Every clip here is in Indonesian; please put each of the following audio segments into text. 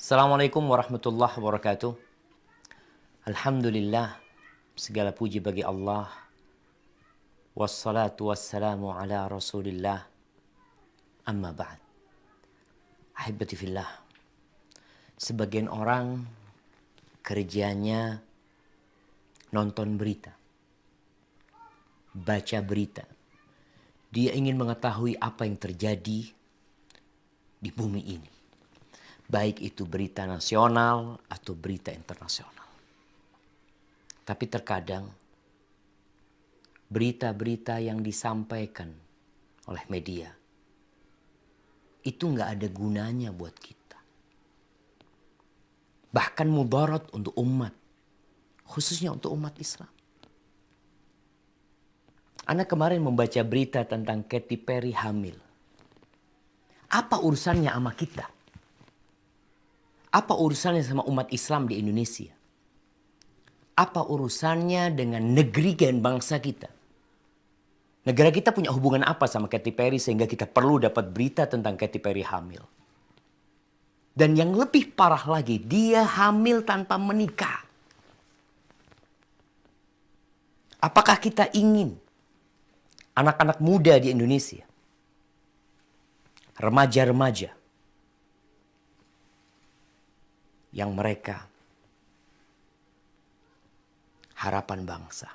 Assalamualaikum warahmatullahi wabarakatuh. Alhamdulillah, segala puji bagi Allah. Wassalatu wassalamu ala rasulillah. Amma ba'd. Ahibati fillah. Sebagian orang kerjanya nonton berita, baca berita. Dia ingin mengetahui apa yang terjadi di bumi ini. Baik itu berita nasional atau berita internasional. Tapi terkadang berita-berita yang disampaikan oleh media itu nggak ada gunanya buat kita. Bahkan mudarat untuk umat, khususnya untuk umat Islam. Ana kemarin membaca berita tentang Katy Perry hamil. Apa urusannya sama kita? Apa urusannya sama umat Islam di Indonesia? Apa urusannya dengan negeri dan bangsa kita? Negara kita punya hubungan apa sama Katy Perry sehingga kita perlu dapat berita tentang Katy Perry hamil? Dan yang lebih parah lagi, dia hamil tanpa menikah. Apakah kita ingin anak-anak muda di Indonesia, remaja-remaja, yang mereka harapan bangsa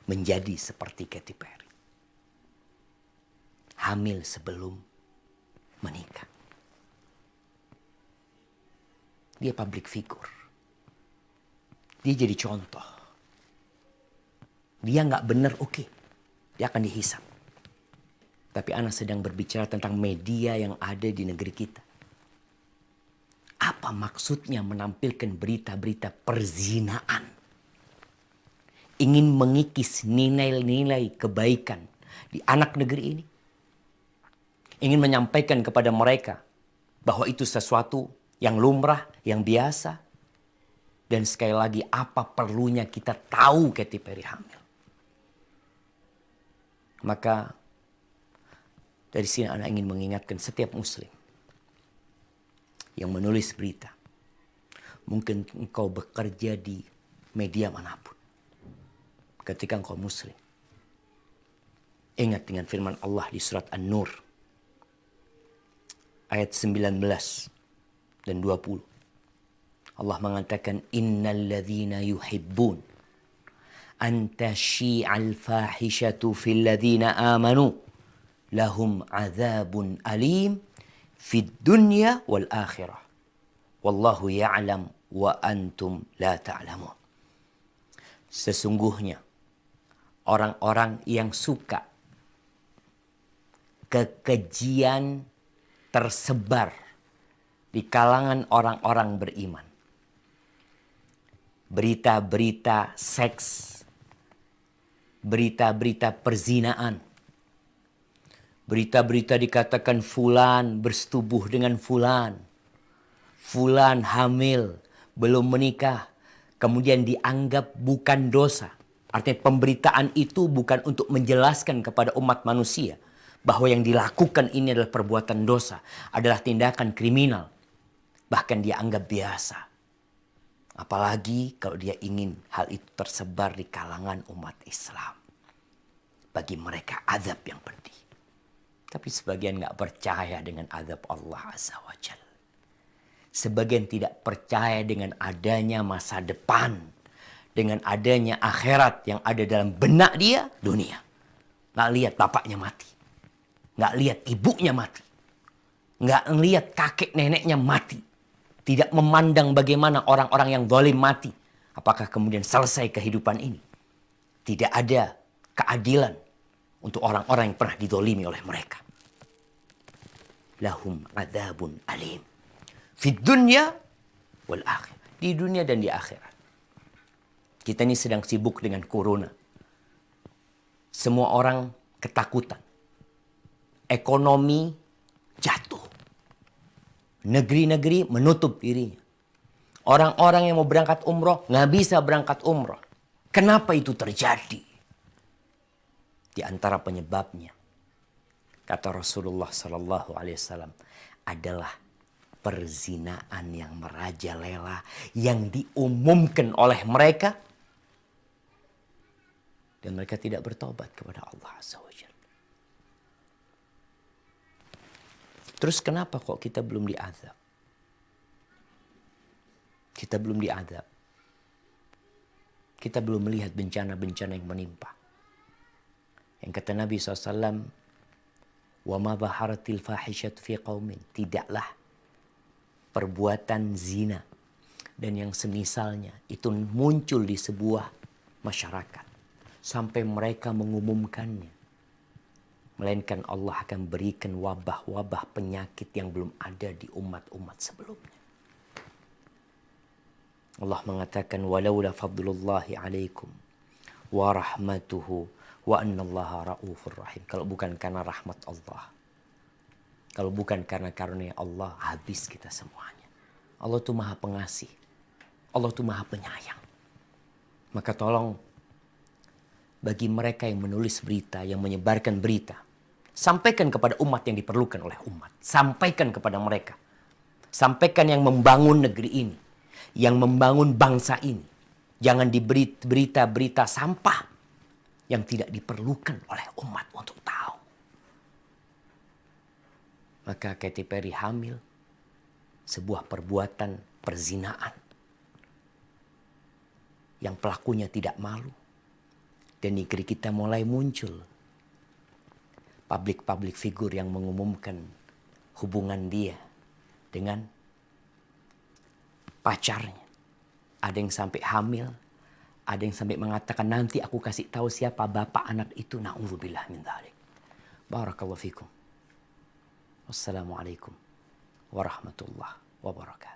menjadi seperti Katy Perry, hamil sebelum menikah? Dia public figure, dia jadi contoh. Dia nggak benar, oke, dia akan dihisap. Tapi ana sedang berbicara tentang media yang ada di negeri kita. Apa maksudnya menampilkan berita-berita perzinaan? Ingin mengikis nilai-nilai kebaikan di anak negeri ini. Ingin menyampaikan kepada mereka bahwa itu sesuatu yang lumrah, yang biasa. Dan sekali lagi, apa perlunya kita tahu Katy Perry hamil? Maka dari sini ana ingin mengingatkan setiap muslim yang menulis berita. Mungkin engkau bekerja di media manapun. Ketika engkau muslim, ingat dengan firman Allah di surat An-Nur ayat 19 dan 20. Allah mengatakan, innal ladzina yuhibbun an tashi'al fahishatu fil ladzina amanu lahum adzabun alim fid dunya wal akhirah. Wallahu ya'lam wa antum la ta'lamun. Sesungguhnya orang-orang yang suka kekejian tersebar di kalangan orang-orang beriman. Berita-berita seks, berita-berita perzinaan, berita-berita dikatakan fulan bersetubuh dengan fulan, fulan hamil, belum menikah, kemudian dianggap bukan dosa. Artinya pemberitaan itu bukan untuk menjelaskan kepada umat manusia bahwa yang dilakukan ini adalah perbuatan dosa, adalah tindakan kriminal. Bahkan dia anggap biasa. Apalagi kalau dia ingin hal itu tersebar di kalangan umat Islam. Bagi mereka azab yang pedih. Tapi sebagian gak percaya dengan azab Allah Azza wa Jalla. Sebagian tidak percaya dengan adanya masa depan. Dengan adanya akhirat yang ada dalam benak dia, dunia. Gak lihat bapaknya mati. Gak lihat ibunya mati. Gak lihat kakek neneknya mati. Tidak memandang bagaimana orang-orang yang zalim mati. Apakah kemudian selesai kehidupan ini? Tidak ada keadilan untuk orang-orang yang pernah dizalimi oleh mereka. Lahum adzabun alim fid dunya wal akhirah. Di dunia dan di akhirat. Kita ini sedang sibuk dengan corona. Semua orang ketakutan. Ekonomi jatuh. Negeri-negeri menutup dirinya. Orang-orang yang mau berangkat umroh nggak bisa berangkat umroh. Kenapa itu terjadi? Di antara penyebabnya, kata Rasulullah SAW, adalah Perzinaan yang merajalela, yang diumumkan oleh mereka. Dan mereka tidak bertobat kepada Allah Azza wa Jalla. Terus kenapa kok kita belum diazab? Kita belum diazab. Kita belum melihat bencana-bencana yang menimpa. Yang kata Nabi SAW, وَمَا ظَهَرَتِ الْفَاحِشَةُ فِي قَوْمٍ. Tidaklah perbuatan zina dan yang semisalnya itu muncul di sebuah masyarakat sampai mereka mengumumkannya. Melainkan Allah akan berikan wabah-wabah penyakit yang belum ada di umat-umat sebelumnya. Allah mengatakan walaula fadlullahi alaikum wa rahmatuhu wa annallaha raufur rahim. Kalau bukan karena rahmat Allah, kalau bukan karena karunia Allah, habis kita semuanya. Allah itu maha pengasih, Allah itu maha penyayang. Maka tolong bagi mereka yang menulis berita, yang menyebarkan berita, sampaikan kepada umat yang diperlukan oleh umat. Sampaikan kepada mereka. Sampaikan yang membangun negeri ini, yang membangun bangsa ini. Jangan diberi berita-berita sampah yang tidak diperlukan oleh umat untuk tahu. Maka Katy Perry hamil, sebuah perbuatan perzinaan yang pelakunya tidak malu. Dan negeri kita mulai muncul public figure yang mengumumkan hubungan dia dengan pacarnya. Ada yang sampai hamil, ada yang sampai mengatakan nanti aku kasih tahu siapa bapak anak itu. Na'udzubillah min dzalik. Barakallahu fikum. Wassalamualaikum warahmatullahi wabarakatuh.